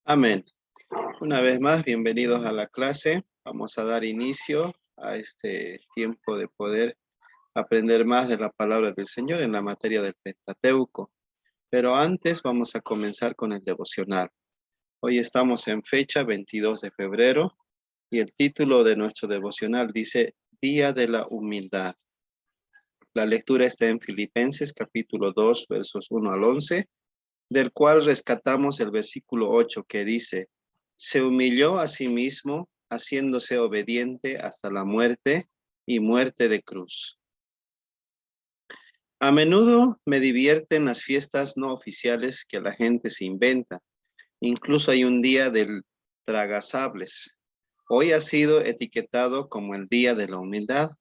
Amén. Una vez más, bienvenidos a la clase. Vamos a dar inicio a este tiempo de poder aprender más de la palabra del Señor en la materia del Pentateuco. Pero antes vamos a comenzar con el devocional. Hoy estamos en fecha 22 de febrero y el título de nuestro devocional dice Día de la Humildad. La lectura está en Filipenses capítulo 2, versos 1 al 11, del cual rescatamos el versículo 8 que dice, se humilló a sí mismo, haciéndose obediente hasta la muerte y muerte de cruz. A menudo me divierten las fiestas no oficiales que la gente se inventa. Incluso hay un día del tragasables. Hoy ha sido etiquetado como el Día de la Humildad.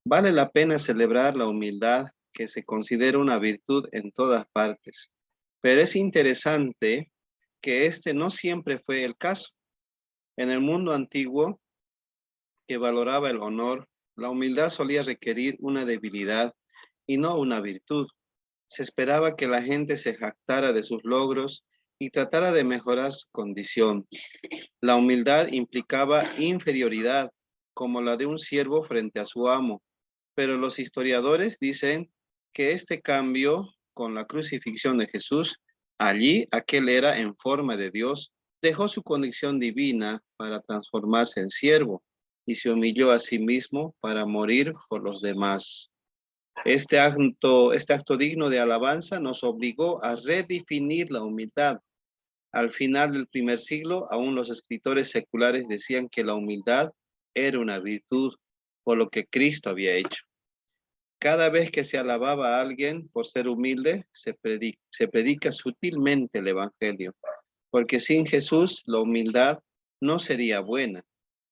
Vale la pena celebrar la humildad que se considera una virtud en todas partes. Pero es interesante que este no siempre fue el caso. En el mundo antiguo, que valoraba el honor, la humildad solía requerir una debilidad y no una virtud. Se esperaba que la gente se jactara de sus logros y tratara de mejorar su condición. La humildad implicaba inferioridad, como la de un siervo frente a su amo. Pero los historiadores dicen que este cambio con la crucifixión de Jesús, allí aquel era en forma de Dios, dejó su condición divina para transformarse en siervo y se humilló a sí mismo para morir por los demás. Este acto digno de alabanza nos obligó a redefinir la humildad. Al final del primer siglo, aún los escritores seculares decían que la humildad era una virtud por lo que Cristo había hecho. Cada vez que se alababa a alguien por ser humilde, se predica sutilmente el Evangelio, porque sin Jesús la humildad no sería buena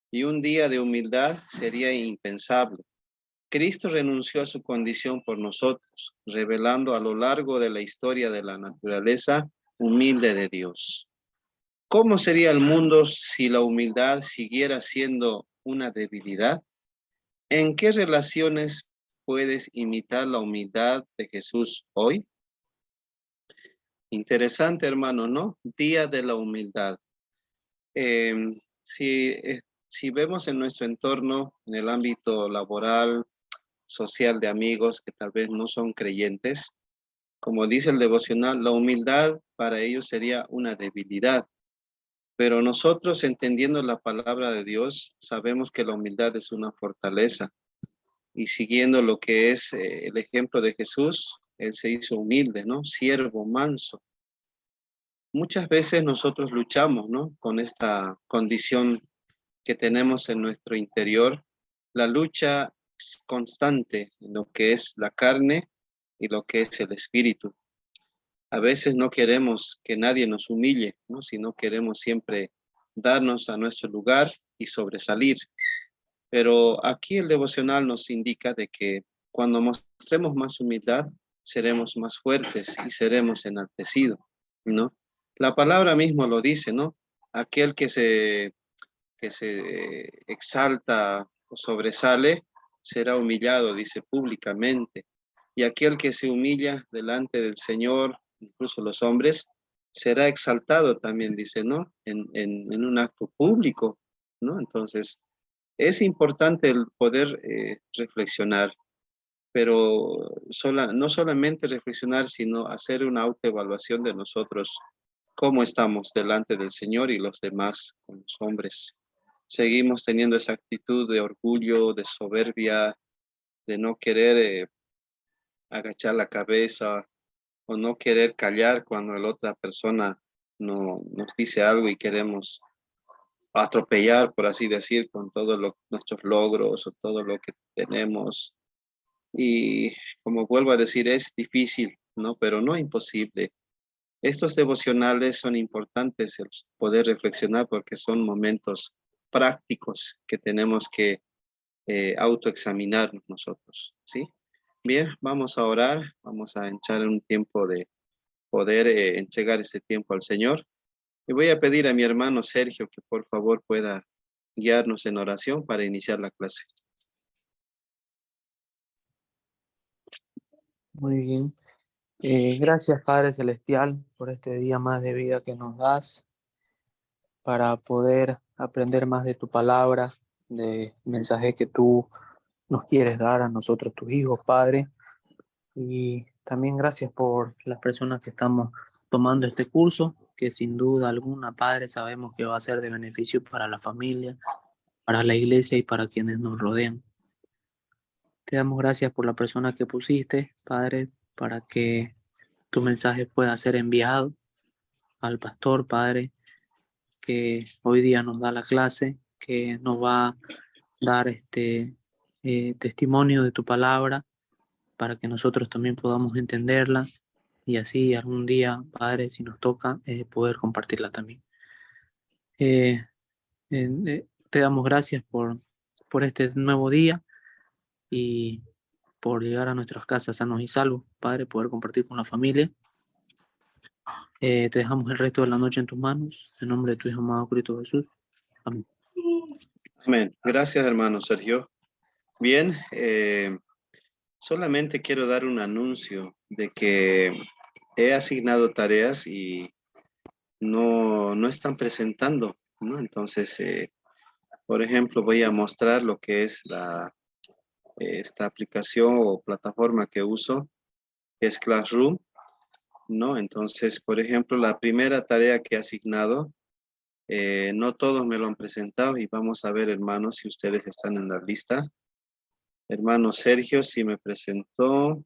y un día de humildad sería impensable. Cristo renunció a su condición por nosotros, revelando a lo largo de la historia de la naturaleza humilde de Dios. ¿Cómo sería el mundo si la humildad siguiera siendo una debilidad? ¿En qué relaciones puedes imitar la humildad de Jesús hoy? Interesante, hermano, ¿no? Día de la humildad. Eh, si, si vemos en nuestro entorno, en el ámbito laboral, social de amigos que tal vez no son creyentes, como dice el devocional, la humildad para ellos sería una debilidad. Pero nosotros, entendiendo la palabra de Dios, sabemos que la humildad es una fortaleza. Y siguiendo lo que es el ejemplo de Jesús, él se hizo humilde, ¿no? Siervo, manso. Muchas veces nosotros luchamos, ¿no? Con esta condición que tenemos en nuestro interior. La lucha es constante en lo que es la carne y lo que es el espíritu. A veces no queremos que nadie nos humille, ¿no? Sino queremos siempre darnos a nuestro lugar y sobresalir. Pero aquí el devocional nos indica de que cuando mostremos más humildad, seremos más fuertes y seremos enaltecidos, ¿no? La palabra mismo lo dice, ¿no? Aquel que se exalta o sobresale será humillado, dice públicamente. Y aquel que se humilla delante del Señor, incluso los hombres, será exaltado también, dice, ¿no? En un acto público, ¿no? Entonces, es importante el poder reflexionar, pero no solamente reflexionar, sino hacer una autoevaluación de nosotros, cómo estamos delante del Señor y los demás, con los hombres. Seguimos teniendo esa actitud de orgullo, de soberbia, de no querer agachar la cabeza o no querer callar cuando la otra persona no, nos dice algo y queremos atropellar, por así decir, con todos nuestros logros o todo lo que tenemos. Y como vuelvo a decir, es difícil, ¿no? Pero no imposible. Estos devocionales son importantes el poder reflexionar porque son momentos prácticos que tenemos que autoexaminarnos nosotros, ¿sí? Bien, vamos a orar, vamos a echar un tiempo de poder entregar este tiempo al Señor. Y voy a pedir a mi hermano Sergio que por favor pueda guiarnos en oración para iniciar la clase. Muy bien. Gracias, Padre Celestial, por este día más de vida que nos das. para poder aprender más de tu palabra, de mensajes que tú nos quieres dar a nosotros, tus hijos, Padre. Y también gracias por las personas que estamos tomando este curso, que sin duda alguna, Padre, sabemos que va a ser de beneficio para la familia, para la iglesia y para quienes nos rodean. Te damos gracias por la persona que pusiste, Padre, para que tu mensaje pueda ser enviado al pastor, Padre, que hoy día nos da la clase, que nos va a dar testimonio de tu palabra para que nosotros también podamos entenderla y así algún día, Padre, si nos toca, poder compartirla también. Eh, Te damos gracias por este nuevo día y por llegar a nuestras casas sanos y salvos, Padre, poder compartir con la familia. Te dejamos el resto de la noche en tus manos, en nombre de tu Hijo amado Cristo Jesús. Amén. Amén. Gracias, hermano Sergio. Bien, solamente quiero dar un anuncio de que he asignado tareas y no están presentando, ¿no? Entonces, por ejemplo, voy a mostrar lo que es esta aplicación o plataforma que uso, que es Classroom, ¿no? Entonces, por ejemplo, la primera tarea que he asignado, no todos me lo han presentado y vamos a ver, hermanos, si ustedes están en la lista. Hermano Sergio sí me presentó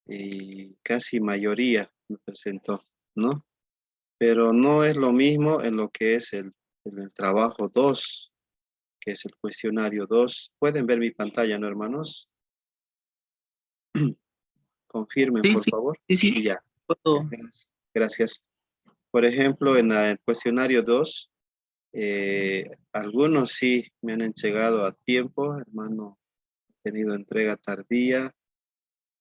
y casi mayoría me presentó, ¿no? Pero no es lo mismo en lo que es el trabajo 2, que es el cuestionario 2. ¿Pueden ver mi pantalla, no, hermanos? Confirmen, Sí, por sí, favor. sí, sí. Y ya. Puedo- Gracias. Por ejemplo, en el cuestionario 2, algunos sí me han entregado a tiempo, hermano, he tenido entrega tardía,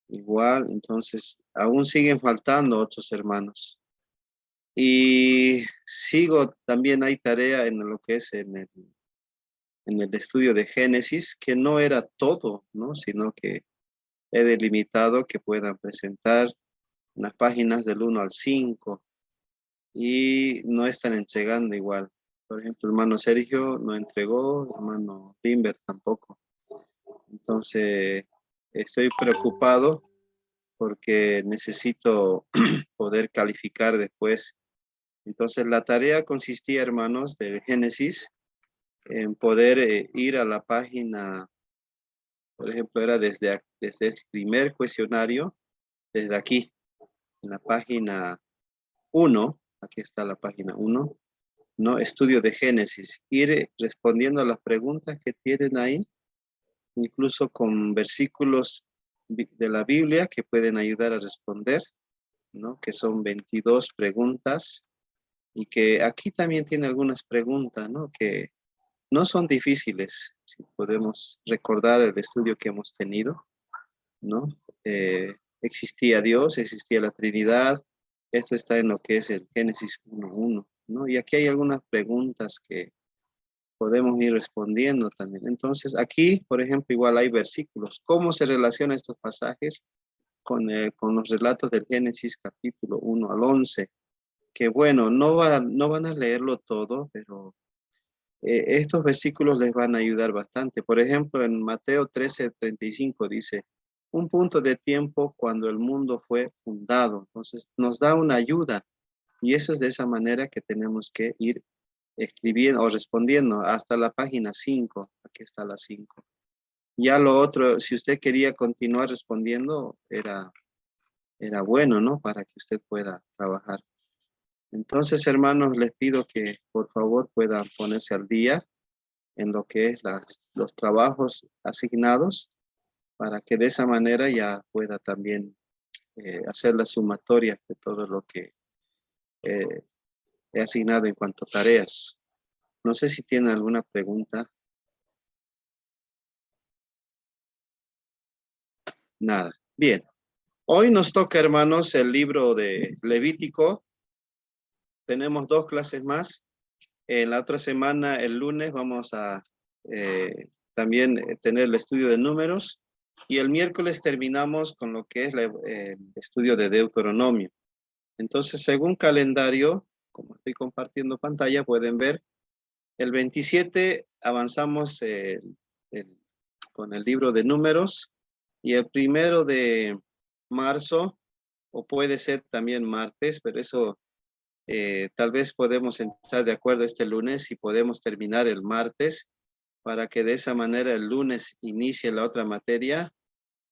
igual, entonces aún siguen faltando otros hermanos. Y sigo, también hay tarea en lo que es en el estudio de Génesis, que no era todo, ¿no? Sino que he delimitado que puedan presentar las páginas del 1 al 5 y no están entregando igual. Por ejemplo, hermano Sergio no entregó, hermano Limber tampoco. Entonces, estoy preocupado porque necesito poder calificar después. Entonces, la tarea consistía, hermanos, del Génesis, en poder ir a la página, por ejemplo, era desde el primer cuestionario, desde aquí, en la página 1, aquí está la página 1, ¿no? Estudio de Génesis, ir respondiendo a las preguntas que tienen ahí, incluso con versículos de la Biblia que pueden ayudar a responder, ¿no? Que son 22 preguntas y que aquí también tiene algunas preguntas, ¿no? Que no son difíciles, si podemos recordar el estudio que hemos tenido, ¿no? Existía Dios, existía la Trinidad, esto está en lo que es el Génesis 1:1, ¿no? Y aquí hay algunas preguntas que podemos ir respondiendo también. Entonces, aquí, por ejemplo, igual hay versículos. ¿Cómo se relacionan estos pasajes con los relatos del Génesis capítulo 1 al 11? Que bueno, no van a leerlo todo, pero estos versículos les van a ayudar bastante. Por ejemplo, en Mateo 13:35 dice, un punto de tiempo cuando el mundo fue fundado. Entonces, nos da una ayuda. Y eso es de esa manera que tenemos que ir escribiendo o respondiendo hasta la página 5. Aquí está la 5. Ya lo otro, si usted quería continuar respondiendo, era bueno, ¿no? Para que usted pueda trabajar. Entonces, hermanos, les pido que por favor puedan ponerse al día en lo que es los trabajos asignados para que de esa manera ya pueda también hacer la sumatoria de todo lo que eh, he asignado en cuanto a tareas. No sé si tienen alguna pregunta. Nada. Bien. Hoy nos toca, hermanos, el libro de Levítico. Tenemos 2 clases más. En la otra semana, el lunes, vamos a también tener el estudio de números. Y el miércoles terminamos con lo que es el estudio de Deuteronomio. Entonces, según calendario, como estoy compartiendo pantalla, pueden ver. El 27 avanzamos con el libro de Números, y el 1 de marzo, o puede ser también martes, pero eso tal vez podemos estar de acuerdo este lunes y podemos terminar el martes para que de esa manera el lunes inicie la otra materia,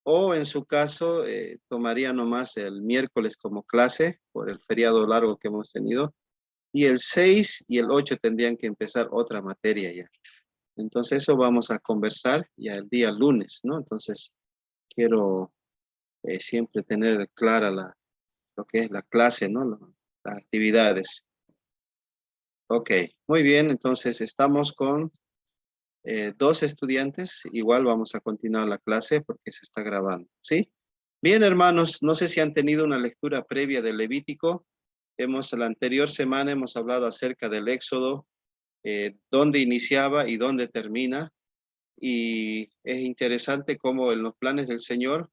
o en su caso tomaría nomás el miércoles como clase por el feriado largo que hemos tenido, y el 6 y el 8 tendrían que empezar otra materia ya. Entonces eso vamos a conversar ya el día lunes, ¿no? Entonces quiero siempre tener clara lo que es la clase, ¿no? Las actividades. Ok, muy bien, entonces estamos con 2 estudiantes. Igual vamos a continuar la clase porque se está grabando, ¿sí? Bien, hermanos, no sé si han tenido una lectura previa del Levítico. La anterior semana hemos hablado acerca del Éxodo, dónde iniciaba y dónde termina. Y es interesante cómo en los planes del Señor,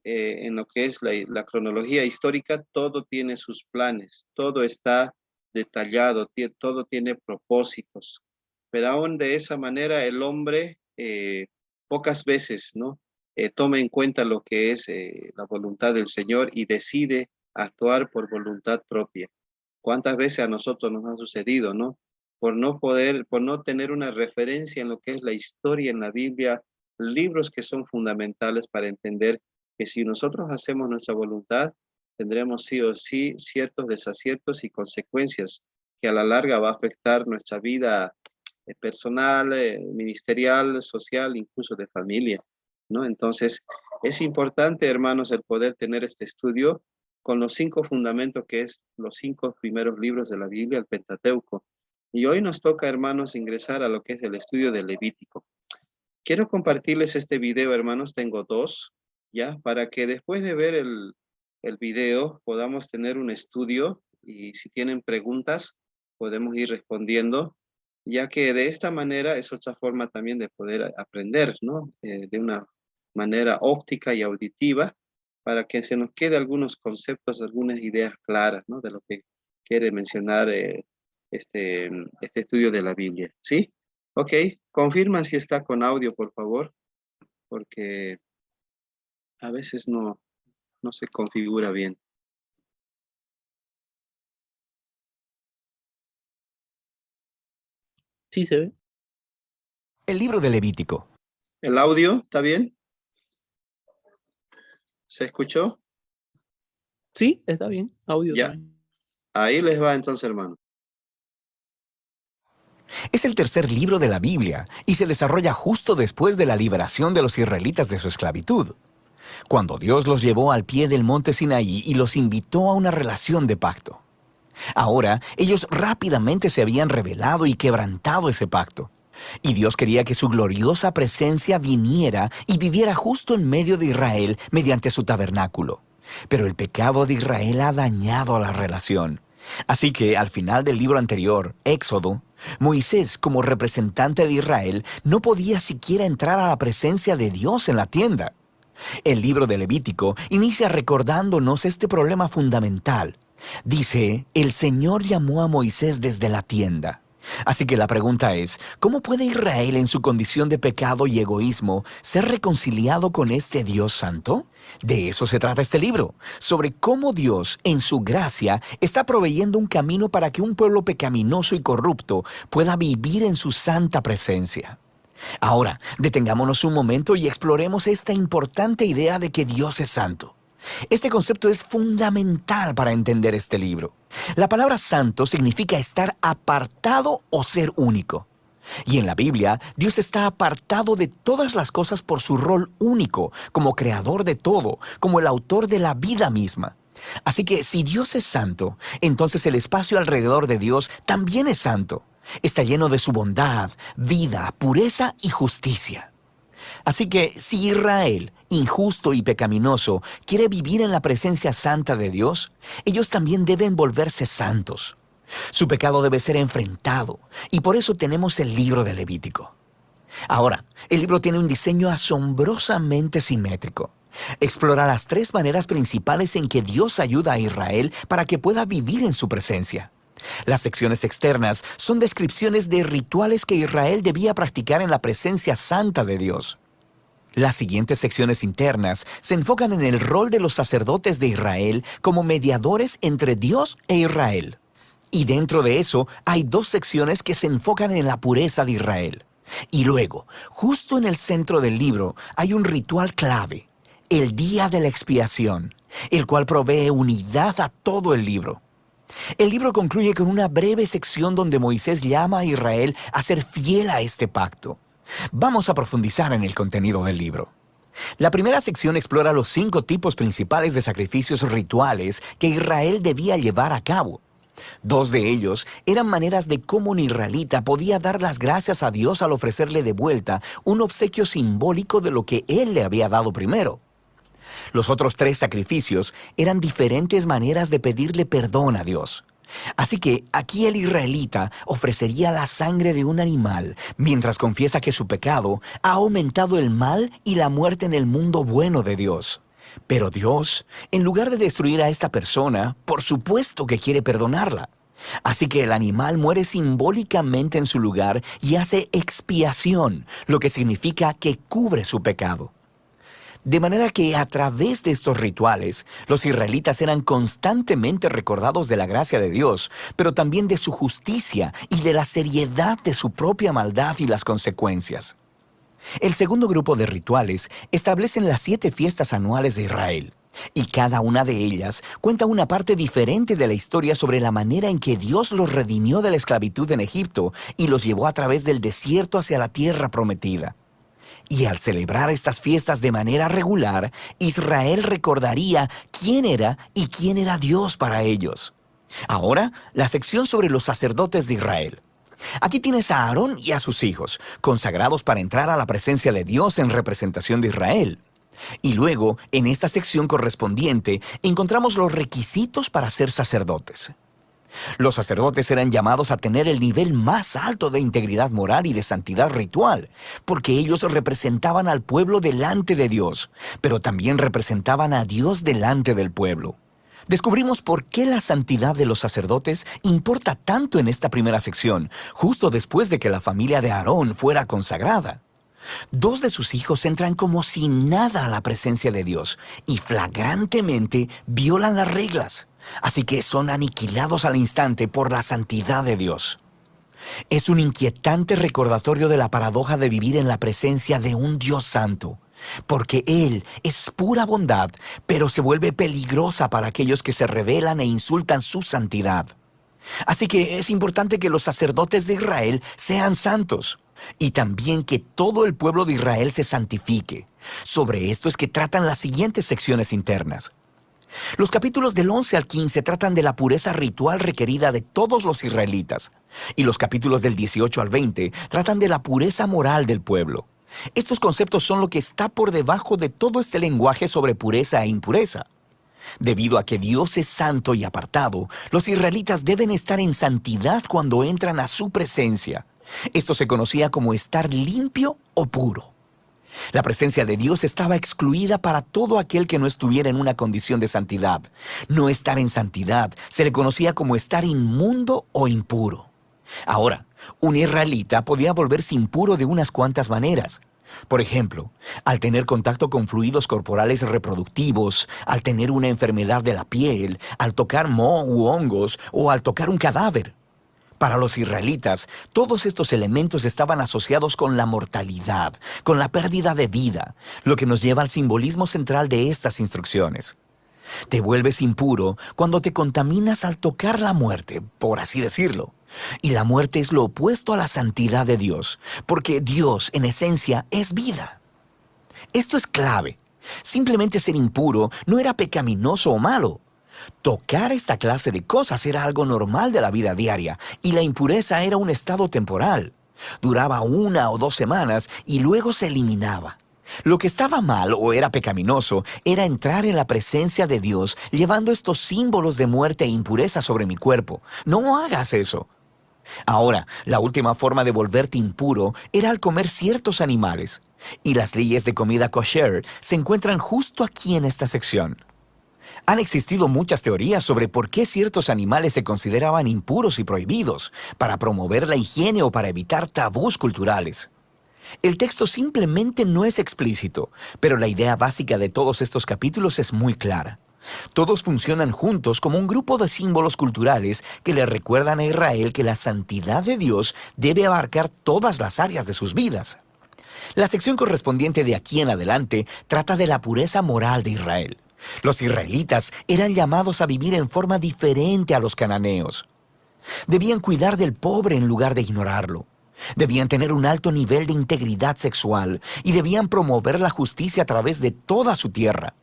en lo que es la cronología histórica, todo tiene sus planes, todo está detallado, todo tiene propósitos. Pero aún de esa manera el hombre pocas veces, ¿no? Toma en cuenta lo que es la voluntad del Señor y decide actuar por voluntad propia. ¿Cuántas veces a nosotros nos ha sucedido, no? Por no tener una referencia en lo que es la historia en la Biblia, libros que son fundamentales para entender que si nosotros hacemos nuestra voluntad, tendremos sí o sí ciertos desaciertos y consecuencias que a la larga va a afectar nuestra vida personal, ministerial, social, incluso de familia, ¿no? Entonces, es importante, hermanos, el poder tener este estudio con los 5 fundamentos, que es los 5 primeros libros de la Biblia, el Pentateuco. Y hoy nos toca, hermanos, ingresar a lo que es el estudio del Levítico. Quiero compartirles este video, hermanos, tengo 2, ¿ya? Para que después de ver el video podamos tener un estudio, y si tienen preguntas podemos ir respondiendo, ya que de esta manera es otra forma también de poder aprender, ¿no? De una manera óptica y auditiva, para que se nos quede algunos conceptos, algunas ideas claras, ¿no? De lo que quiere mencionar este estudio de la Biblia, ¿sí? Ok, confirma si está con audio, por favor, porque a veces no se configura bien. Sí, se ve. El libro de Levítico. ¿El audio está bien? ¿Se escuchó? Sí, está bien. Audio Ya, también. ahí les va entonces, hermano. Es el tercer libro de la Biblia y se desarrolla justo después de la liberación de los israelitas de su esclavitud, cuando Dios los llevó al pie del monte Sinaí y los invitó a una relación de pacto. Ahora, ellos rápidamente se habían rebelado y quebrantado ese pacto. Y Dios quería que su gloriosa presencia viniera y viviera justo en medio de Israel mediante su tabernáculo. Pero el pecado de Israel ha dañado la relación. Así que al final del libro anterior, Éxodo, Moisés, como representante de Israel, no podía siquiera entrar a la presencia de Dios en la tienda. El libro de Levítico inicia recordándonos este problema fundamental. Dice, el Señor llamó a Moisés desde la tienda. Así que la pregunta es, ¿cómo puede Israel en su condición de pecado y egoísmo ser reconciliado con este Dios santo? De eso se trata este libro, sobre cómo Dios, en su gracia, está proveyendo un camino para que un pueblo pecaminoso y corrupto pueda vivir en su santa presencia. Ahora, detengámonos un momento y exploremos esta importante idea de que Dios es santo. Este concepto es fundamental para entender este libro. La palabra santo significa estar apartado o ser único. Y en la Biblia, Dios está apartado de todas las cosas por su rol único, como creador de todo, como el autor de la vida misma. Así que si Dios es santo, entonces el espacio alrededor de Dios también es santo. Está lleno de su bondad, vida, pureza y justicia. Así que si Israel, injusto y pecaminoso, quiere vivir en la presencia santa de Dios, ellos también deben volverse santos. Su pecado debe ser enfrentado, y por eso tenemos el libro de Levítico. Ahora, el libro tiene un diseño asombrosamente simétrico. Explora las 3 maneras principales en que Dios ayuda a Israel para que pueda vivir en su presencia. Las secciones externas son descripciones de rituales que Israel debía practicar en la presencia santa de Dios. Las siguientes secciones internas se enfocan en el rol de los sacerdotes de Israel como mediadores entre Dios e Israel. Y dentro de eso hay dos secciones que se enfocan en la pureza de Israel. Y luego, justo en el centro del libro, hay un ritual clave, el Día de la Expiación, el cual provee unidad a todo el libro. El libro concluye con una breve sección donde Moisés llama a Israel a ser fiel a este pacto. Vamos a profundizar en el contenido del libro. La primera sección explora los 5 tipos principales de sacrificios rituales que Israel debía llevar a cabo. 2 de ellos eran maneras de cómo un israelita podía dar las gracias a Dios al ofrecerle de vuelta un obsequio simbólico de lo que Él le había dado primero. Los otros 3 sacrificios eran diferentes maneras de pedirle perdón a Dios. Así que aquí el israelita ofrecería la sangre de un animal mientras confiesa que su pecado ha aumentado el mal y la muerte en el mundo bueno de Dios. Pero Dios, en lugar de destruir a esta persona, por supuesto que quiere perdonarla. Así que el animal muere simbólicamente en su lugar y hace expiación, lo que significa que cubre su pecado. De manera que a través de estos rituales, los israelitas eran constantemente recordados de la gracia de Dios, pero también de su justicia y de la seriedad de su propia maldad y las consecuencias. El segundo grupo de rituales establecen las 7 fiestas anuales de Israel, y cada una de ellas cuenta una parte diferente de la historia sobre la manera en que Dios los redimió de la esclavitud en Egipto y los llevó a través del desierto hacia la tierra prometida. Y al celebrar estas fiestas de manera regular, Israel recordaría quién era y quién era Dios para ellos. Ahora, la sección sobre los sacerdotes de Israel. Aquí tienes a Aarón y a sus hijos, consagrados para entrar a la presencia de Dios en representación de Israel. Y luego, en esta sección correspondiente, encontramos los requisitos para ser sacerdotes. Los sacerdotes eran llamados a tener el nivel más alto de integridad moral y de santidad ritual, porque ellos representaban al pueblo delante de Dios, pero también representaban a Dios delante del pueblo. Descubrimos por qué la santidad de los sacerdotes importa tanto en esta primera sección, justo después de que la familia de Aarón fuera consagrada. 2 de sus hijos entran como si nada a la presencia de Dios y flagrantemente violan las reglas. Así que son aniquilados al instante por la santidad de Dios. Es un inquietante recordatorio de la paradoja de vivir en la presencia de un Dios santo, porque Él es pura bondad, pero se vuelve peligrosa para aquellos que se rebelan e insultan su santidad. Así que es importante que los sacerdotes de Israel sean santos, y también que todo el pueblo de Israel se santifique. Sobre esto es que tratan las siguientes secciones internas. Los capítulos del 11 al 15 tratan de la pureza ritual requerida de todos los israelitas, y los capítulos del 18 al 20 tratan de la pureza moral del pueblo. Estos conceptos son lo que está por debajo de todo este lenguaje sobre pureza e impureza. Debido a que Dios es santo y apartado, los israelitas deben estar en santidad cuando entran a su presencia. Esto se conocía como estar limpio o puro. La presencia de Dios estaba excluida para todo aquel que no estuviera en una condición de santidad. No estar en santidad se le conocía como estar inmundo o impuro. Ahora, un israelita podía volverse impuro de unas cuantas maneras. Por ejemplo, al tener contacto con fluidos corporales reproductivos, al tener una enfermedad de la piel, al tocar moho u hongos o al tocar un cadáver. Para los israelitas, todos estos elementos estaban asociados con la mortalidad, con la pérdida de vida, lo que nos lleva al simbolismo central de estas instrucciones. Te vuelves impuro cuando te contaminas al tocar la muerte, por así decirlo. Y la muerte es lo opuesto a la santidad de Dios, porque Dios, en esencia, es vida. Esto es clave. Simplemente ser impuro no era pecaminoso o malo. Tocar esta clase de cosas era algo normal de la vida diaria, y la impureza era un estado temporal. Duraba 1 o 2 semanas y luego se eliminaba. Lo que estaba mal o era pecaminoso era entrar en la presencia de Dios llevando estos símbolos de muerte e impureza sobre mi cuerpo. No hagas eso. Ahora, la última forma de volverte impuro era al comer ciertos animales, y las leyes de comida kosher se encuentran justo aquí en esta sección. Han existido muchas teorías sobre por qué ciertos animales se consideraban impuros y prohibidos, para promover la higiene o para evitar tabús culturales. El texto simplemente no es explícito, pero la idea básica de todos estos capítulos es muy clara. Todos funcionan juntos como un grupo de símbolos culturales que le recuerdan a Israel que la santidad de Dios debe abarcar todas las áreas de sus vidas. La sección correspondiente de aquí en adelante trata de la pureza moral de Israel. Los israelitas eran llamados a vivir en forma diferente a los cananeos. Debían cuidar del pobre en lugar de ignorarlo. Debían tener un alto nivel de integridad sexual y debían promover la justicia a través de toda su tierra.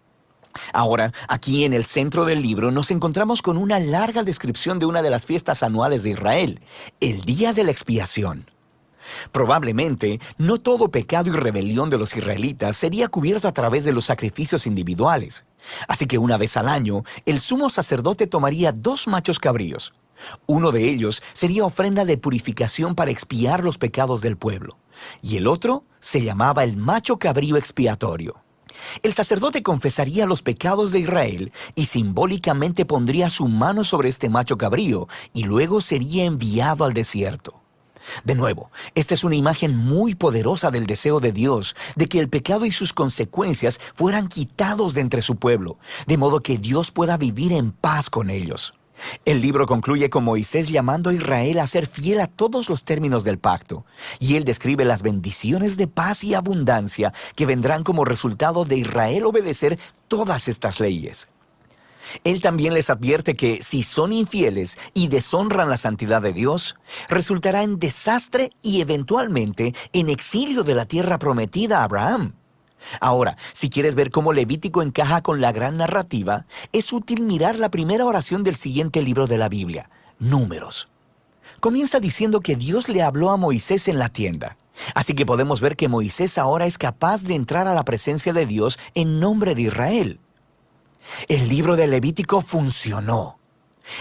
Ahora, aquí en el centro del libro nos encontramos con una larga descripción de una de las fiestas anuales de Israel, el Día de la Expiación. Probablemente, no todo pecado y rebelión de los israelitas sería cubierto a través de los sacrificios individuales. Así que una vez al año, el sumo sacerdote tomaría 2 machos cabríos. Uno de ellos sería ofrenda de purificación para expiar los pecados del pueblo, y el otro se llamaba el macho cabrío expiatorio. El sacerdote confesaría los pecados de Israel y simbólicamente pondría su mano sobre este macho cabrío y luego sería enviado al desierto. De nuevo, esta es una imagen muy poderosa del deseo de Dios de que el pecado y sus consecuencias fueran quitados de entre su pueblo, de modo que Dios pueda vivir en paz con ellos. El libro concluye con Moisés llamando a Israel a ser fiel a todos los términos del pacto, y él describe las bendiciones de paz y abundancia que vendrán como resultado de Israel obedecer todas estas leyes. Él también les advierte que si son infieles y deshonran la santidad de Dios, resultará en desastre y eventualmente en exilio de la tierra prometida a Abraham. Ahora, si quieres ver cómo Levítico encaja con la gran narrativa, es útil mirar la primera oración del siguiente libro de la Biblia, Números. Comienza diciendo que Dios le habló a Moisés en la tienda. Así que podemos ver que Moisés ahora es capaz de entrar a la presencia de Dios en nombre de Israel. El libro de Levítico funcionó.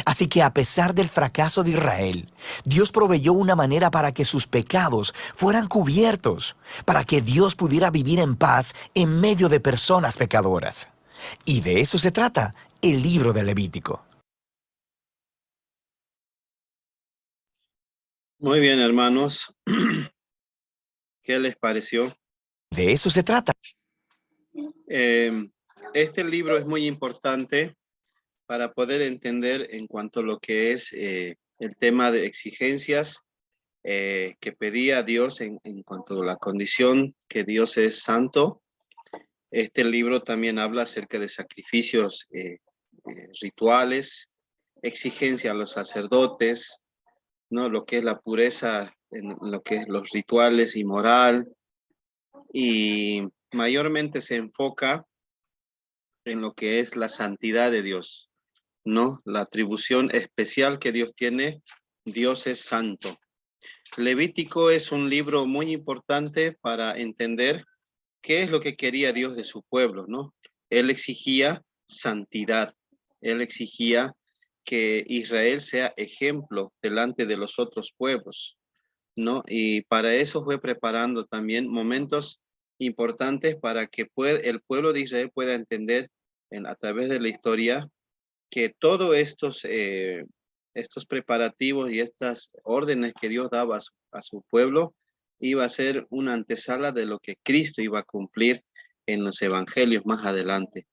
Así que a pesar del fracaso de Israel, Dios proveyó una manera para que sus pecados fueran cubiertos, para que Dios pudiera vivir en paz en medio de personas pecadoras. Y de eso se trata el libro de Levítico. Muy bien, hermanos. ¿Qué les pareció? De eso se trata. Este libro es muy importante para poder entender en cuanto a lo que es el tema de exigencias que pedía Dios en cuanto a la condición que Dios es santo. Este libro también habla acerca de sacrificios rituales, exigencia a los sacerdotes, ¿no? Lo que es la pureza en lo que es los rituales y moral, y mayormente se enfoca en lo que es la santidad de Dios, ¿no? La atribución especial que Dios tiene. Dios es santo. Levítico es un libro muy importante para entender qué es lo que quería Dios de su pueblo, ¿no? Él exigía santidad. Él exigía que Israel sea ejemplo delante de los otros pueblos, ¿no? Y para eso fue preparando también momentos importantes para que el pueblo de Israel pueda entender a través de la historia que todos estos preparativos y estas órdenes que Dios daba a su pueblo iba a ser una antesala de lo que Cristo iba a cumplir en los evangelios más adelante.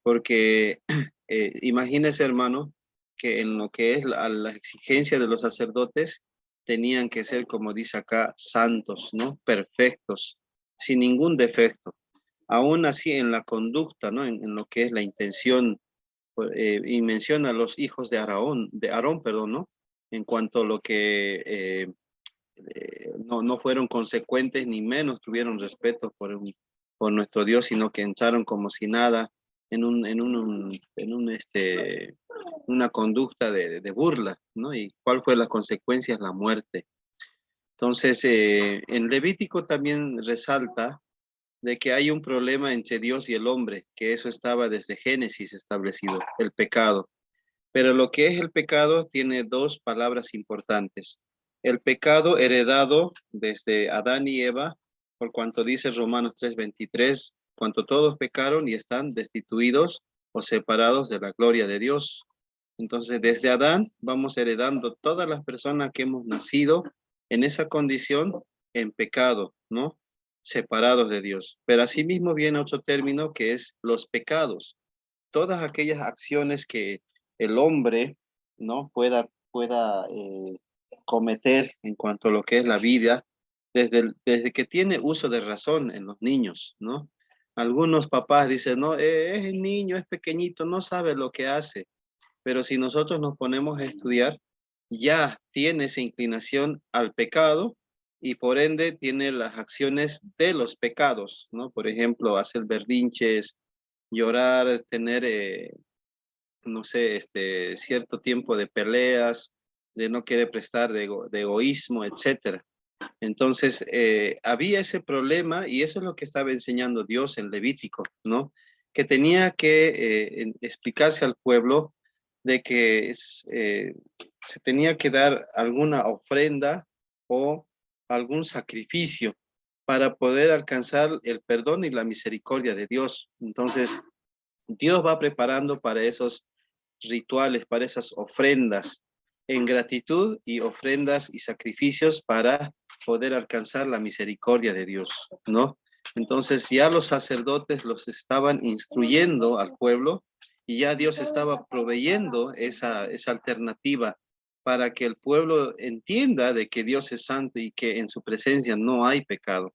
Porque imagínese, hermano, que en lo que es la exigencia de los sacerdotes, tenían que ser, como dice acá, santos, ¿no? Perfectos, sin ningún defecto. Aún así en la conducta, ¿no? En lo que es la intención, y menciona a los hijos de Aarón, perdón, ¿no? En cuanto a lo que no fueron consecuentes ni menos tuvieron respeto por nuestro Dios, sino que entraron como si nada una conducta de burla, ¿no? ¿Y cuál fue la consecuencia? La muerte. Entonces, en Levítico también resalta de que hay un problema entre Dios y el hombre, que eso estaba desde Génesis establecido, el pecado. Pero lo que es el pecado tiene 2 palabras importantes. El pecado heredado desde Adán y Eva, por cuanto dice Romanos 3:23, cuanto todos pecaron y están destituidos o separados de la gloria de Dios. Entonces, desde Adán vamos heredando todas las personas que hemos nacido en esa condición en pecado, ¿no? Separados de Dios. Pero asimismo viene otro término que es los pecados. Todas aquellas acciones que el hombre, ¿no? pueda cometer en cuanto a lo que es la vida, desde que tiene uso de razón en los niños, ¿no? Algunos papás dicen, no, es el niño, es pequeñito, no sabe lo que hace. Pero si nosotros nos ponemos a estudiar, ya tiene esa inclinación al pecado y por ende tiene las acciones de los pecados, ¿no? Por ejemplo, hacer berrinches, llorar, tener, no sé, cierto tiempo de peleas, de no querer prestar, de egoísmo, etcétera. Entonces, había ese problema y eso es lo que estaba enseñando Dios en Levítico, ¿no? Que tenía que explicarse al pueblo de que se tenía que dar alguna ofrenda o algún sacrificio para poder alcanzar el perdón y la misericordia de Dios. Entonces, Dios va preparando para esos rituales, para esas ofrendas en gratitud y ofrendas y sacrificios para poder alcanzar la misericordia de Dios, ¿no? Entonces ya los sacerdotes los estaban instruyendo al pueblo y ya Dios estaba proveyendo esa alternativa para que el pueblo entienda de que Dios es santo y que en su presencia no hay pecado.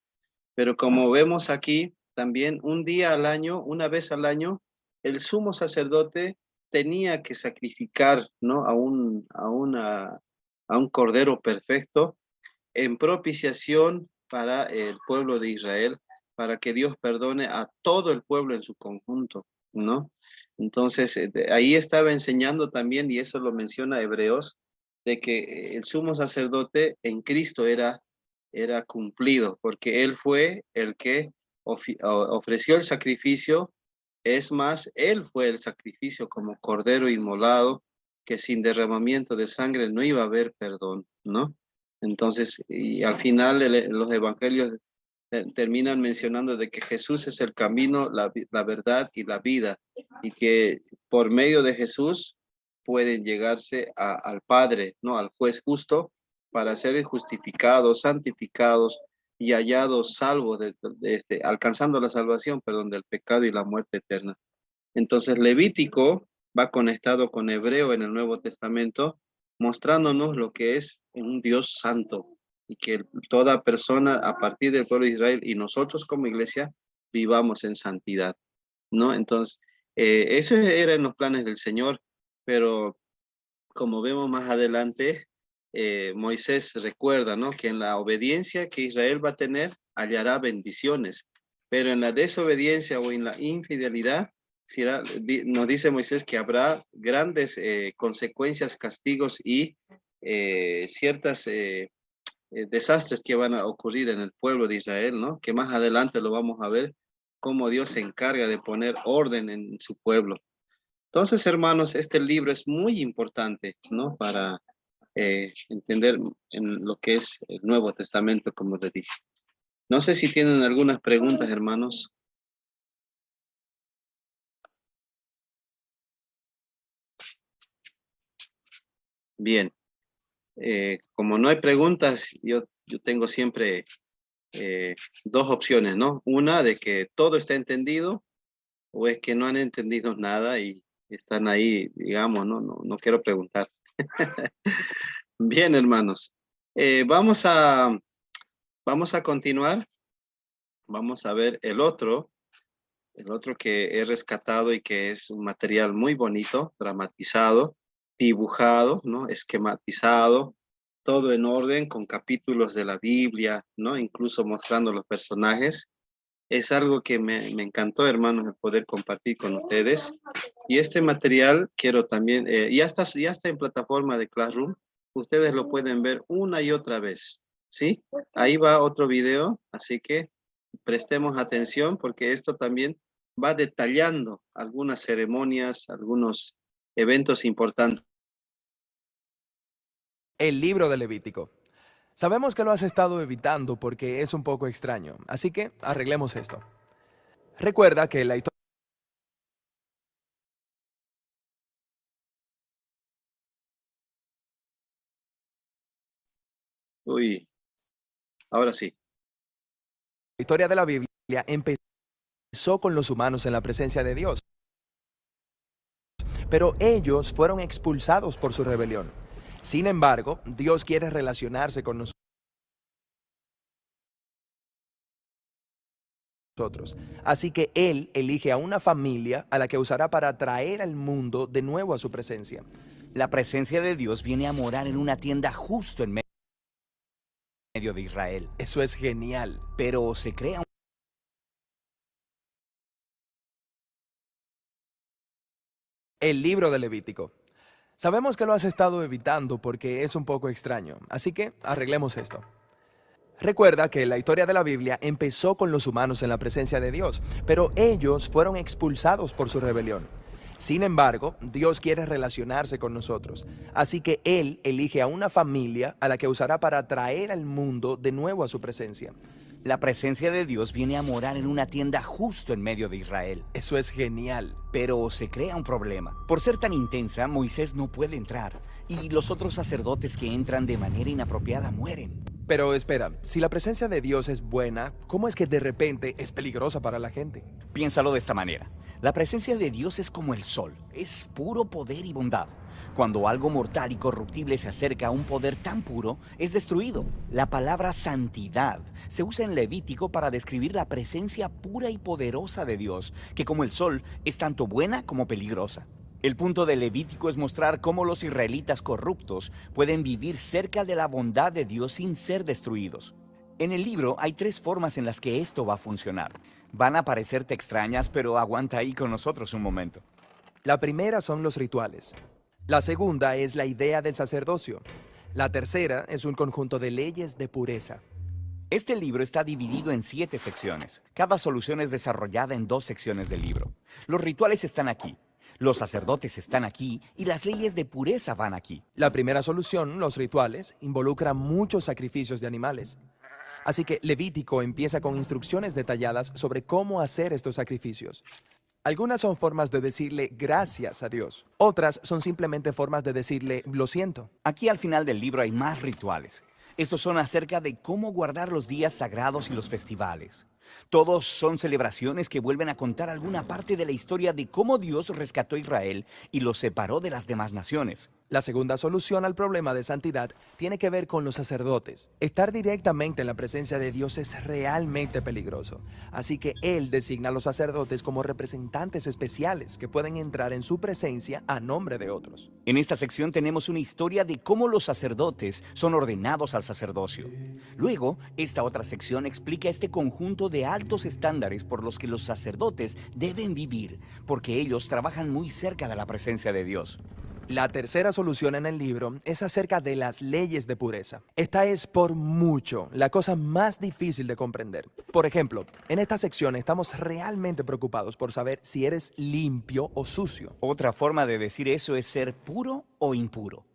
Pero como vemos aquí, también un día al año, una vez al año, el sumo sacerdote tenía que sacrificar, ¿no? A un cordero perfecto en propiciación para el pueblo de Israel, para que Dios perdone a todo el pueblo en su conjunto, ¿no? Entonces, ahí estaba enseñando también, y eso lo menciona Hebreos, de que el sumo sacerdote en Cristo era cumplido, porque Él fue el que ofreció el sacrificio, es más, Él fue el sacrificio como cordero inmolado, que sin derramamiento de sangre no iba a haber perdón, ¿no? Entonces, y al final los evangelios terminan mencionando de que Jesús es el camino, la verdad y la vida, y que por medio de Jesús pueden llegarse al Padre, ¿no? Al juez justo, para ser justificados, santificados y hallados salvos, alcanzando la salvación, perdón, del pecado y la muerte eterna. Entonces, Levítico va conectado con Hebreo en el Nuevo Testamento, mostrándonos lo que es un Dios santo y que toda persona a partir del pueblo de Israel y nosotros como iglesia vivamos en santidad, ¿no? Entonces, eso era en los planes del Señor, pero como vemos más adelante, Moisés recuerda, ¿no? Que en la obediencia que Israel va a tener, hallará bendiciones, pero en la desobediencia o en la infidelidad, nos dice Moisés que habrá grandes consecuencias, castigos y ciertas desastres que van a ocurrir en el pueblo de Israel, ¿no? Que más adelante lo vamos a ver, cómo Dios se encarga de poner orden en su pueblo. Entonces, hermanos, este libro es muy importante, ¿no? Para entender en lo que es el Nuevo Testamento, como les dije. No sé si tienen algunas preguntas, hermanos. Bien, como no hay preguntas, yo tengo siempre dos opciones, ¿no? Una de que todo está entendido o es que no han entendido nada y están ahí, digamos, no quiero preguntar. Bien, hermanos. Vamos a continuar. Vamos a ver el otro que he rescatado y que es un material muy bonito, dramatizado, dibujado, ¿no? Esquematizado, todo en orden con capítulos de la Biblia, ¿no? Incluso mostrando los personajes. Es algo que me encantó, hermanos, el poder compartir con ustedes. Y este material quiero también, ya está en plataforma de Classroom. Ustedes lo pueden ver una y otra vez, ¿sí? Ahí va otro video, así que prestemos atención porque esto también va detallando algunas ceremonias, algunos eventos importantes. El libro de Levítico. Sabemos que lo has estado evitando porque es un poco extraño, así que arreglemos esto. Recuerda que la historia Uy, ahora sí. La historia de la Biblia empezó con los humanos en la presencia de Dios, pero ellos fueron expulsados por su rebelión. Sin embargo, Dios quiere relacionarse con nosotros. Así que Él elige a una familia a la que usará para traer al mundo de nuevo a su presencia. La presencia de Dios viene a morar en una tienda justo en medio de Israel. Eso es genial. Pero se crea El libro de Levítico. Sabemos que lo has estado evitando porque es un poco extraño, así que arreglemos esto. Recuerda que la historia de la Biblia empezó con los humanos en la presencia de Dios, pero ellos fueron expulsados por su rebelión. Sin embargo, Dios quiere relacionarse con nosotros, así que Él elige a una familia a la que usará para traer al mundo de nuevo a su presencia. La presencia de Dios viene a morar en una tienda justo en medio de Israel. Eso es genial. Pero se crea un problema. Por ser tan intensa, Moisés no puede entrar, y los otros sacerdotes que entran de manera inapropiada mueren. Pero espera, si la presencia de Dios es buena, ¿cómo es que de repente es peligrosa para la gente? Piénsalo de esta manera. La presencia de Dios es como el sol, es puro poder y bondad. Cuando algo mortal y corruptible se acerca a un poder tan puro, es destruido. La palabra santidad se usa en Levítico para describir la presencia pura y poderosa de Dios, que como el sol es tanto buena como peligrosa. El punto de Levítico es mostrar cómo los israelitas corruptos pueden vivir cerca de la bondad de Dios sin ser destruidos. En el libro hay 3 formas en las que esto va a funcionar. Van a parecerte extrañas, pero aguanta ahí con nosotros un momento. La primera son los rituales. La segunda es la idea del sacerdocio. La tercera es un conjunto de leyes de pureza. Este libro está dividido en 7 secciones. Cada solución es desarrollada en 2 secciones del libro. Los rituales están aquí, los sacerdotes están aquí y las leyes de pureza van aquí. La primera solución, los rituales, involucra muchos sacrificios de animales. Así que Levítico empieza con instrucciones detalladas sobre cómo hacer estos sacrificios. Algunas son formas de decirle gracias a Dios. Otras son simplemente formas de decirle lo siento. Aquí al final del libro hay más rituales. Estos son acerca de cómo guardar los días sagrados y los festivales. Todos son celebraciones que vuelven a contar alguna parte de la historia de cómo Dios rescató a Israel y los separó de las demás naciones. La segunda solución al problema de santidad tiene que ver con los sacerdotes. Estar directamente en la presencia de Dios es realmente peligroso. Así que Él designa a los sacerdotes como representantes especiales que pueden entrar en su presencia a nombre de otros. En esta sección tenemos una historia de cómo los sacerdotes son ordenados al sacerdocio. Luego, esta otra sección explica este conjunto de altos estándares por los que los sacerdotes deben vivir, porque ellos trabajan muy cerca de la presencia de Dios. La tercera solución en el libro es acerca de las leyes de pureza. Esta es por mucho la cosa más difícil de comprender. Por ejemplo, en esta sección estamos realmente preocupados por saber si eres limpio o sucio. Otra forma de decir eso es ser puro o impuro.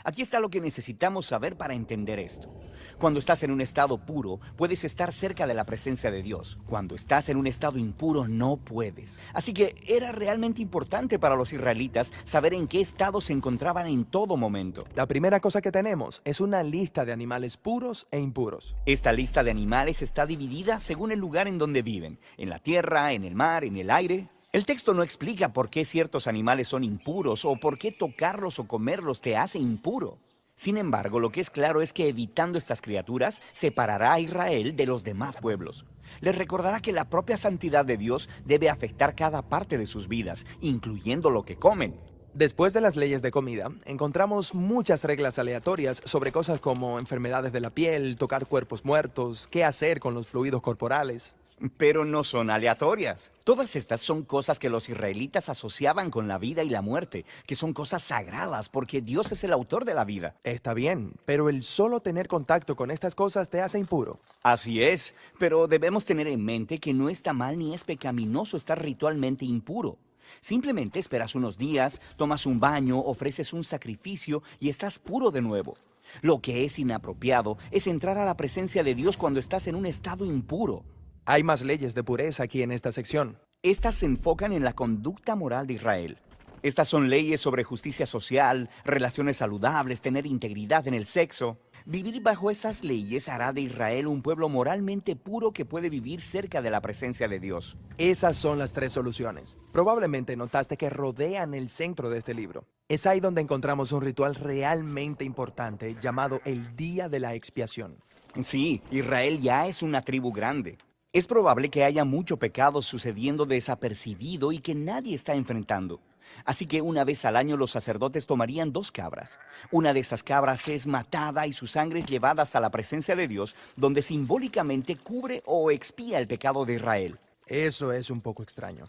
Aquí está lo que necesitamos saber para entender esto. Cuando estás en un estado puro, puedes estar cerca de la presencia de Dios. Cuando estás en un estado impuro, no puedes. Así que era realmente importante para los israelitas saber en qué estado se encontraban en todo momento. La primera cosa que tenemos es una lista de animales puros e impuros. Esta lista de animales está dividida según el lugar en donde viven, en la tierra, en el mar, en el aire. El texto no explica por qué ciertos animales son impuros o por qué tocarlos o comerlos te hace impuro. Sin embargo, lo que es claro es que evitando estas criaturas, separará a Israel de los demás pueblos. Les recordará que la propia santidad de Dios debe afectar cada parte de sus vidas, incluyendo lo que comen. Después de las leyes de comida, encontramos muchas reglas aleatorias sobre cosas como enfermedades de la piel, tocar cuerpos muertos, qué hacer con los fluidos corporales. Pero no son aleatorias. Todas estas son cosas que los israelitas asociaban con la vida y la muerte, que son cosas sagradas porque Dios es el autor de la vida. Está bien, pero el solo tener contacto con estas cosas te hace impuro. Así es, pero debemos tener en mente que no está mal ni es pecaminoso estar ritualmente impuro. Simplemente esperas unos días, tomas un baño, ofreces un sacrificio y estás puro de nuevo. Lo que es inapropiado es entrar a la presencia de Dios cuando estás en un estado impuro. Hay más leyes de pureza aquí en esta sección. Estas se enfocan en la conducta moral de Israel. Estas son leyes sobre justicia social, relaciones saludables, tener integridad en el sexo. Vivir bajo esas leyes hará de Israel un pueblo moralmente puro que puede vivir cerca de la presencia de Dios. Esas son las tres soluciones. Probablemente notaste que rodean el centro de este libro. Es ahí donde encontramos un ritual realmente importante llamado el Día de la Expiación. Sí, Israel ya es una tribu grande. Es probable que haya mucho pecado sucediendo desapercibido y que nadie está enfrentando. Así que una vez al año los sacerdotes tomarían 2 cabras. Una de esas cabras es matada y su sangre es llevada hasta la presencia de Dios, donde simbólicamente cubre o expía el pecado de Israel. Eso es un poco extraño.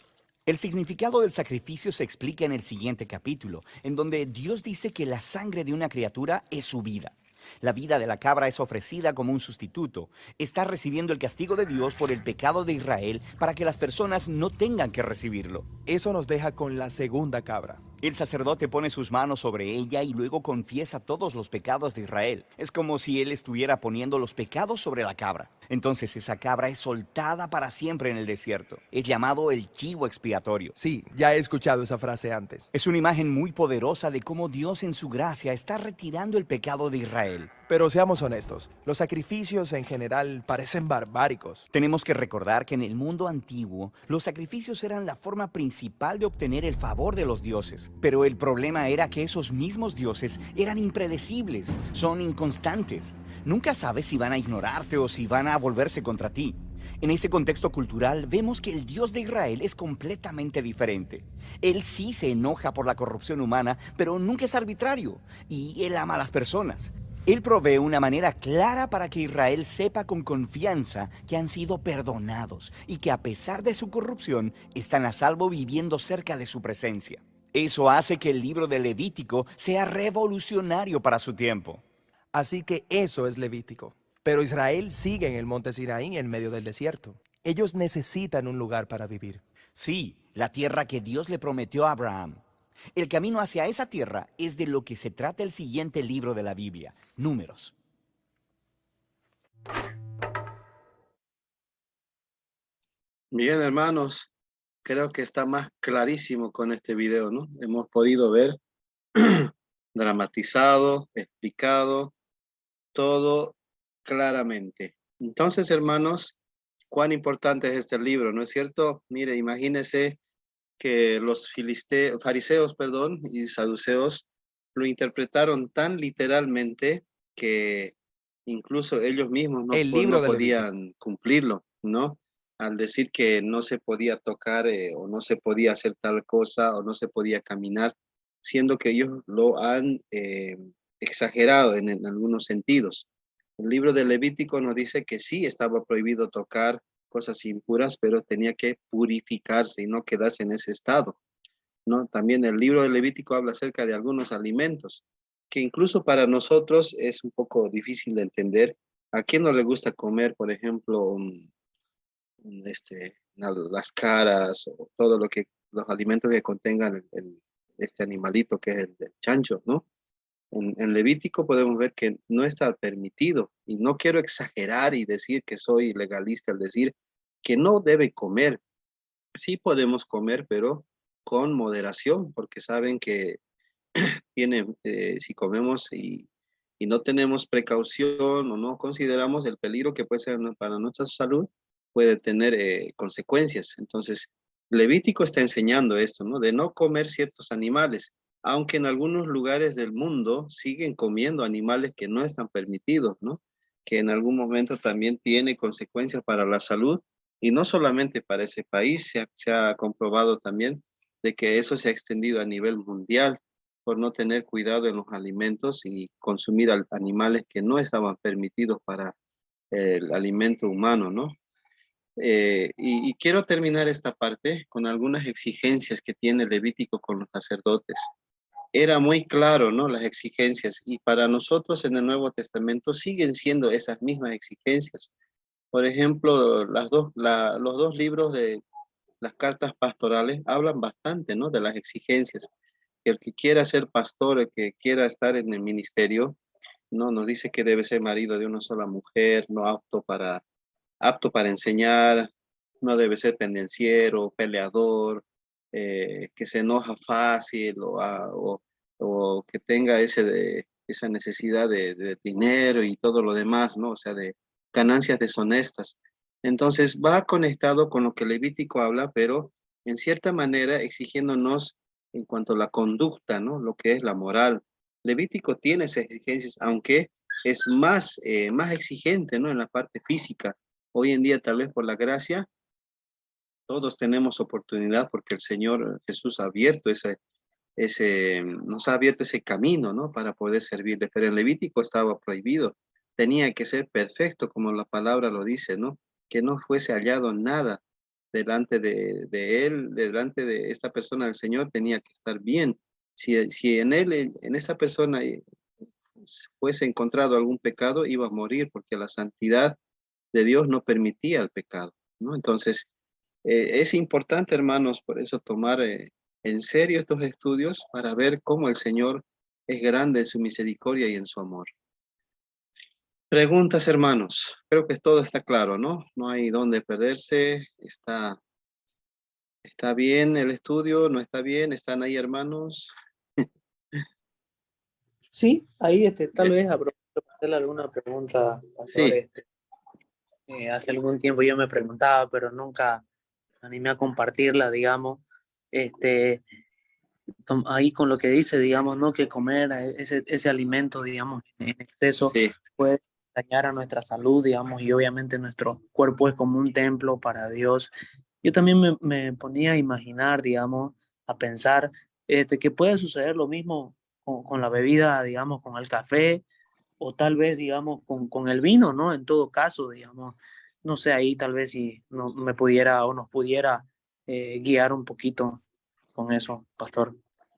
El significado del sacrificio se explica en el siguiente capítulo, en donde Dios dice que la sangre de una criatura es su vida. La vida de la cabra es ofrecida como un sustituto. Está recibiendo el castigo de Dios por el pecado de Israel para que las personas no tengan que recibirlo. Eso nos deja con la segunda cabra. El sacerdote pone sus manos sobre ella y luego confiesa todos los pecados de Israel. Es como si él estuviera poniendo los pecados sobre la cabra. Entonces esa cabra es soltada para siempre en el desierto. Es llamado el chivo expiatorio. Sí, ya he escuchado esa frase antes. Es una imagen muy poderosa de cómo Dios en su gracia está retirando el pecado de Israel. Pero seamos honestos, los sacrificios en general parecen barbáricos. Tenemos que recordar que en el mundo antiguo, los sacrificios eran la forma principal de obtener el favor de los dioses. Pero el problema era que esos mismos dioses eran impredecibles, son inconstantes. Nunca sabes si van a ignorarte o si van a volverse contra ti. En ese contexto cultural vemos que el Dios de Israel es completamente diferente. Él sí se enoja por la corrupción humana, pero nunca es arbitrario, y él ama a las personas. Él provee una manera clara para que Israel sepa con confianza que han sido perdonados y que a pesar de su corrupción están a salvo viviendo cerca de su presencia. Eso hace que el libro de Levítico sea revolucionario para su tiempo. Así que eso es Levítico. Pero Israel sigue en el monte Sinaí en medio del desierto. Ellos necesitan un lugar para vivir. Sí, la tierra que Dios le prometió a Abraham. El camino hacia esa tierra es de lo que se trata el siguiente libro de la Biblia, Números. Bien, hermanos, creo que está más clarísimo con este video, ¿no? Hemos podido ver dramatizado, explicado, todo claramente. Entonces, hermanos, cuán importante es este libro, ¿no es cierto? Mire, imagínense que los fariseos, perdón, y saduceos lo interpretaron tan literalmente que incluso ellos mismos El no libro de Levítico. podían cumplirlo, ¿no? Al decir que no se podía tocar o no se podía hacer tal cosa o no se podía caminar, siendo que ellos lo han exagerado en algunos sentidos. El libro de Levítico nos dice que sí estaba prohibido tocar cosas impuras, pero tenía que purificarse y no quedarse en ese estado, ¿no? También el libro de Levítico habla acerca de algunos alimentos, que incluso para nosotros es un poco difícil de entender. ¿A quién no le gusta comer, por ejemplo, las caras o todo lo que, los alimentos que contengan este animalito que es el chancho, ¿no? En Levítico podemos ver que no está permitido, y no quiero exagerar y decir que soy legalista al decir que no debe comer. Sí podemos comer, pero con moderación, porque saben que si comemos y no tenemos precaución o no consideramos el peligro que puede ser para nuestra salud, puede tener consecuencias. Entonces, Levítico está enseñando esto, ¿no? De no comer ciertos animales, aunque en algunos lugares del mundo siguen comiendo animales que no están permitidos, ¿no? Que en algún momento también tiene consecuencias para la salud, y no solamente para ese país, se ha comprobado también de que eso se ha extendido a nivel mundial por no tener cuidado en los alimentos y consumir animales que no estaban permitidos para el alimento humano, ¿no? Y quiero terminar esta parte con algunas exigencias que tiene Levítico con los sacerdotes. Era muy claro, ¿no? Las exigencias, y para nosotros en el Nuevo Testamento siguen siendo esas mismas exigencias. Por ejemplo, los dos libros de las cartas pastorales hablan bastante, ¿no? De las exigencias. El que quiera ser pastor, el que quiera estar en el ministerio, no nos dice que debe ser marido de una sola mujer, no apto para enseñar, no debe ser pendenciero, peleador, que se enoja fácil o que tenga esa necesidad de dinero y todo lo demás, ¿no? O sea, de ganancias deshonestas. Entonces va conectado con lo que Levítico habla, pero en cierta manera exigiéndonos en cuanto a la conducta, ¿no? Lo que es la moral. Levítico tiene esas exigencias, aunque es más exigente, ¿no? En la parte física. Hoy en día, tal vez por la gracia, todos tenemos oportunidad porque el Señor Jesús ha abierto nos ha abierto ese camino, ¿no? Para poder servirle. Pero en Levítico estaba prohibido. Tenía que ser perfecto, como la palabra lo dice, ¿no? Que no fuese hallado nada delante de él, delante de esta persona del Señor, tenía que estar bien. Si en él, en esta persona fuese encontrado algún pecado, iba a morir porque la santidad de Dios no permitía el pecado, ¿no? Entonces, es importante, hermanos, por eso tomar en serio estos estudios para ver cómo el Señor es grande en su misericordia y en su amor. Preguntas, hermanos. Creo que todo está claro, ¿no? No hay dónde perderse. Está bien el estudio, no está bien. ¿Están ahí, hermanos? Sí, ahí tal Eh, vez aprovecho para hacerle alguna pregunta, pastor. sí, Hace algún tiempo yo me preguntaba, pero nunca me animé a compartirla, digamos. Este, ahí con lo que dice, digamos, ¿no? Que comer ese alimento, digamos, en exceso sí, puede dañar a nuestra salud, digamos, y obviamente nuestro cuerpo es como un templo para Dios. Yo también me ponía a imaginar, digamos, a pensar que puede suceder lo mismo con la bebida, digamos, con el café, o tal vez, digamos, con el vino, ¿no? En todo caso, digamos, no sé, ahí tal vez si no, me pudiera o nos pudiera guiar un poquito con eso, pastor.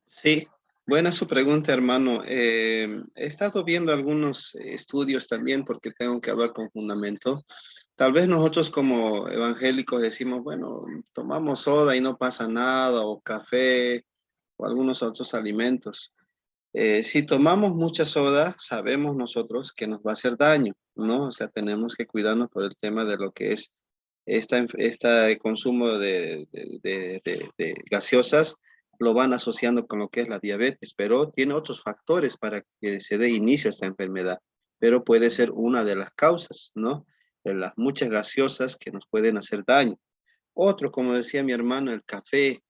sí. Buena su pregunta, hermano. He estado viendo algunos estudios también porque tengo que hablar con fundamento. Tal vez nosotros como evangélicos decimos, bueno, tomamos soda y no pasa nada, o café, o algunos otros alimentos. Si tomamos mucha soda, sabemos nosotros que nos va a hacer daño, ¿no? O sea, tenemos que cuidarnos por el tema de lo que es este consumo de gaseosas, lo van asociando con lo que es la diabetes, pero tiene otros factores para que se dé inicio a esta enfermedad, pero puede ser una de las causas, ¿no? De las muchas gaseosas que nos pueden hacer daño. Otro, como decía mi hermano, el café.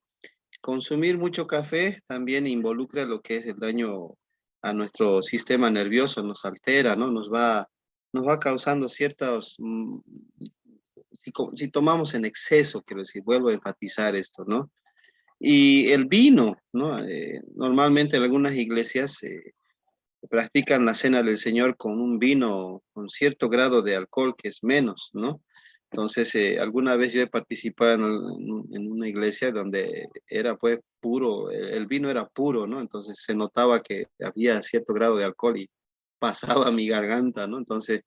Consumir mucho café también involucra lo que es el daño a nuestro sistema nervioso, nos altera, ¿no? Nos va causando ciertos, si tomamos en exceso, quiero decir, vuelvo a enfatizar esto, ¿no? Y el vino, ¿no? Normalmente en algunas iglesias practican la cena del Señor con un vino con cierto grado de alcohol que es menos, ¿no? Entonces, alguna vez yo he participado en una iglesia donde era pues puro, el vino era puro, ¿no? Entonces se notaba que había cierto grado de alcohol y pasaba mi garganta, ¿no? Entonces,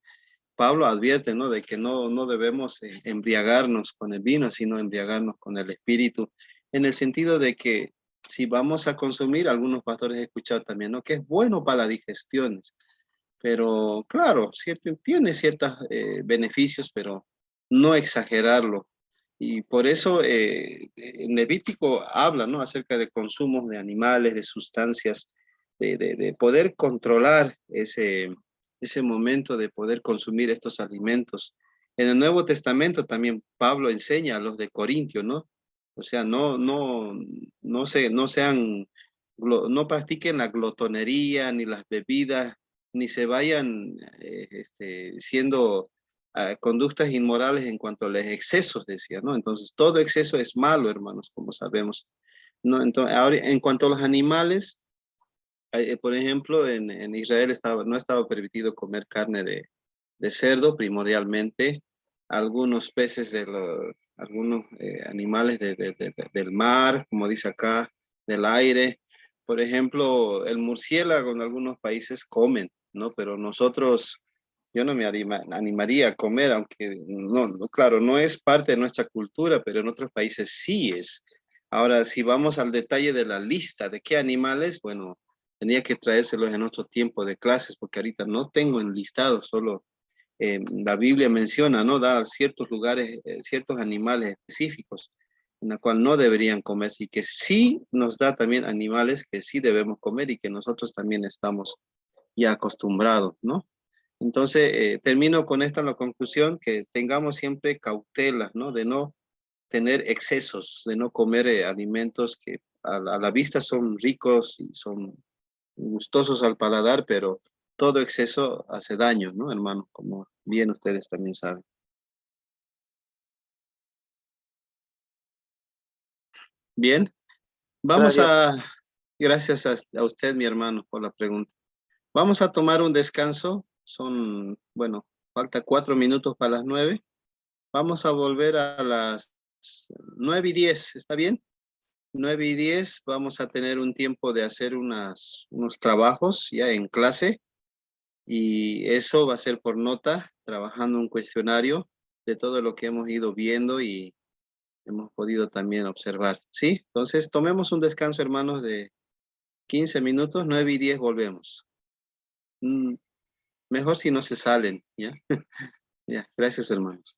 Pablo advierte, ¿no? De que no debemos embriagarnos con el vino, sino embriagarnos con el espíritu, en el sentido de que si vamos a consumir, algunos pastores he escuchado también, ¿no? Que es bueno para la digestión, pero claro, tiene ciertos beneficios, pero no exagerarlo. Y por eso en Levítico habla, ¿no? Acerca de consumos de animales, de sustancias, de poder controlar ese momento de poder consumir estos alimentos. En el Nuevo Testamento también Pablo enseña a los de Corintio, ¿no? O sea, no practiquen la glotonería ni las bebidas ni se vayan siendo conductas inmorales en cuanto a los excesos, decía, ¿no? Entonces, todo exceso es malo, hermanos, como sabemos, ¿no? Entonces, ahora, en cuanto a los animales, por ejemplo, en Israel no estaba permitido comer carne de cerdo, primordialmente, algunos peces algunos animales del mar, como dice acá, del aire. Por ejemplo, el murciélago en algunos países comen, ¿no? Pero nosotros, yo no me animaría a comer, aunque claro, no es parte de nuestra cultura, pero en otros países sí es. Ahora, si vamos al detalle de la lista de qué animales, bueno, tenía que traérselos en otro tiempo de clases, porque ahorita no tengo enlistado, solo la Biblia menciona, ¿no? Da ciertos lugares, ciertos animales específicos en la cual no deberían comerse y que sí nos da también animales que sí debemos comer y que nosotros también estamos ya acostumbrados, ¿no? Entonces, termino con esta la conclusión, que tengamos siempre cautela, ¿no? De no tener excesos, de no comer alimentos que a la vista son ricos y son gustosos al paladar, pero todo exceso hace daño, ¿no, hermano? Como bien ustedes también saben. Bien, vamos Gracias. gracias a usted, mi hermano, por la pregunta. Vamos a tomar un descanso. Son, bueno, falta 4 minutos para las 9. Vamos a volver a las 9:10, ¿está bien? 9:10 vamos a tener un tiempo de hacer unos trabajos ya en clase, y eso va a ser por nota, trabajando un cuestionario de todo lo que hemos ido viendo y hemos podido también observar, ¿sí? Entonces, tomemos un descanso, hermanos, de 15 minutos, 9:10 volvemos. Mejor si no se salen, ¿ya? Ya, gracias, hermanos.